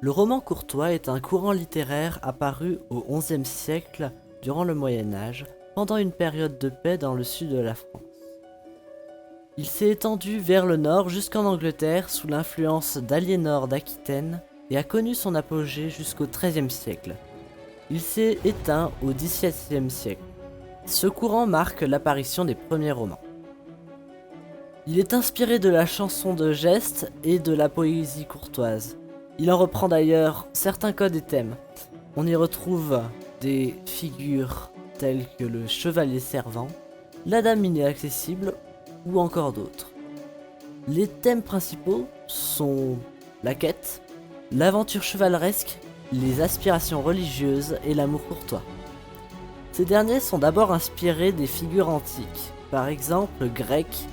Le roman courtois est un courant littéraire apparu au XIe siècle durant le Moyen Âge, pendant une période de paix dans le sud de la France. Il s'est étendu vers le nord jusqu'en Angleterre sous l'influence d'Aliénor d'Aquitaine et a connu son apogée jusqu'au XIIIe siècle. Il s'est éteint au XVIIe siècle. Ce courant marque l'apparition des premiers romans. Il est inspiré de la chanson de geste et de la poésie courtoise. Il en reprend d'ailleurs certains codes et thèmes. On y retrouve des figures telles que le chevalier servant, la dame inaccessible ou encore d'autres. Les thèmes principaux sont la quête, l'aventure chevaleresque, les aspirations religieuses et l'amour courtois. Ces derniers sont d'abord inspirés des figures antiques, par exemple grecques,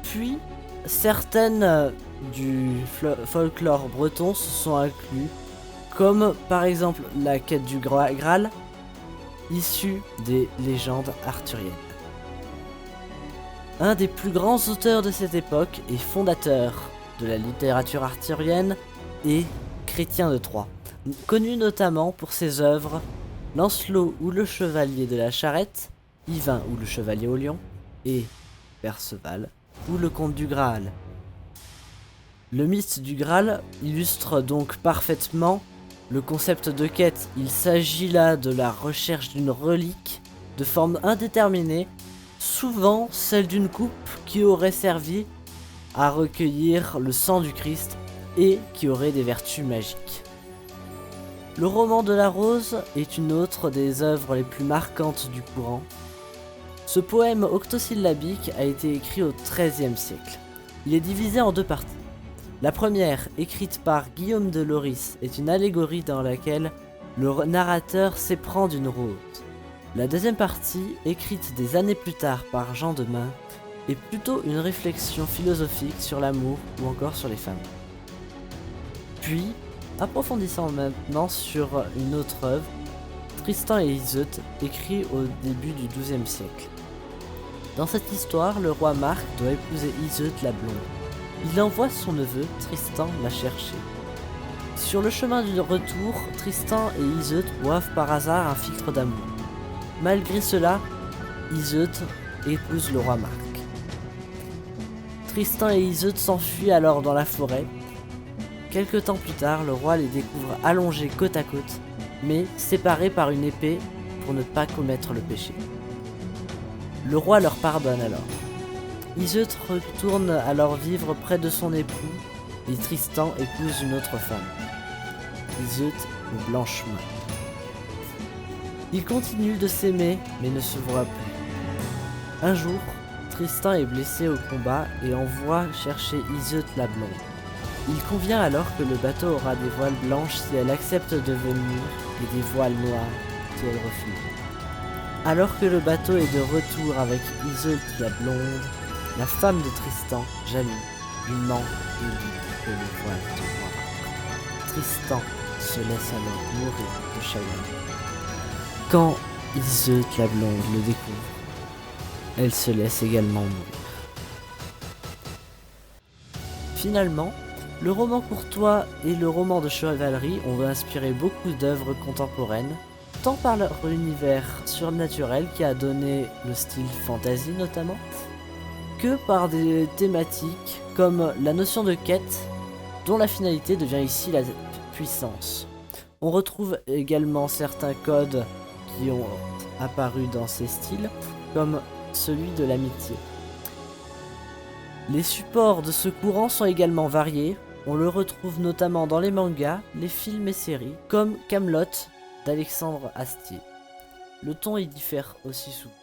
puis certaines du folklore breton se sont inclus, comme par exemple la quête du Graal, issue des légendes arthuriennes. Un des plus grands auteurs de cette époque et fondateur de la littérature arthurienne est Chrétien de Troyes, connu notamment pour ses œuvres Lancelot ou le chevalier de la charrette, Yvain ou le chevalier au lion, et Perceval ou le comte du Graal. Le mythe du Graal illustre donc parfaitement le concept de quête. Il s'agit là de la recherche d'une relique de forme indéterminée, souvent celle d'une coupe qui aurait servi à recueillir le sang du Christ et qui aurait des vertus magiques. Le roman de la Rose est une autre des œuvres les plus marquantes du courant. Ce poème octosyllabique a été écrit au XIIIe siècle. Il est divisé en deux parties. La première, écrite par Guillaume de Loris, est une allégorie dans laquelle le narrateur s'éprend d'une rose. La deuxième partie, écrite des années plus tard par Jean de Meung, est plutôt une réflexion philosophique sur l'amour ou encore sur les femmes. Puis, approfondissant maintenant sur une autre œuvre, Tristan et Iseut, écrit au début du XIIe siècle. Dans cette histoire, le roi Marc doit épouser Iseut la blonde. Il envoie son neveu, Tristan, la chercher. Sur le chemin du retour, Tristan et Iseut boivent par hasard un philtre d'amour. Malgré cela, Iseut épouse le roi Marc. Tristan et Iseut s'enfuient alors dans la forêt. Quelque temps plus tard, le roi les découvre allongés côte à côte, mais séparés par une épée pour ne pas commettre le péché. Le roi leur pardonne alors. Iseut retourne alors vivre près de son époux et Tristan épouse une autre femme, Iseut ou Blanchemain. Ils continuent de s'aimer mais ne se voient plus. Un jour, Tristan est blessé au combat et envoie chercher Iseut la blonde. Il convient alors que le bateau aura des voiles blanches si elle accepte de venir et des voiles noires si elle refuse. Alors que le bateau est de retour avec Iseut la blonde, la femme de Tristan, jaloux, lui ment et dit que les voiles sont noires. Tristan se laisse alors mourir de chagrin. Quand Iseut la blonde le découvre, elle se laisse également mourir. Finalement, le roman courtois et le roman de chevalerie ont inspiré beaucoup d'œuvres contemporaines, tant par leur univers surnaturel qui a donné le style fantasy notamment, que par des thématiques comme la notion de quête, dont la finalité devient ici la puissance. On retrouve également certains codes qui ont apparu dans ces styles, comme celui de l'amitié. Les supports de ce courant sont également variés. On le retrouve notamment dans les mangas, les films et séries, comme Kaamelott d'Alexandre Astier. Le ton y diffère aussi souvent.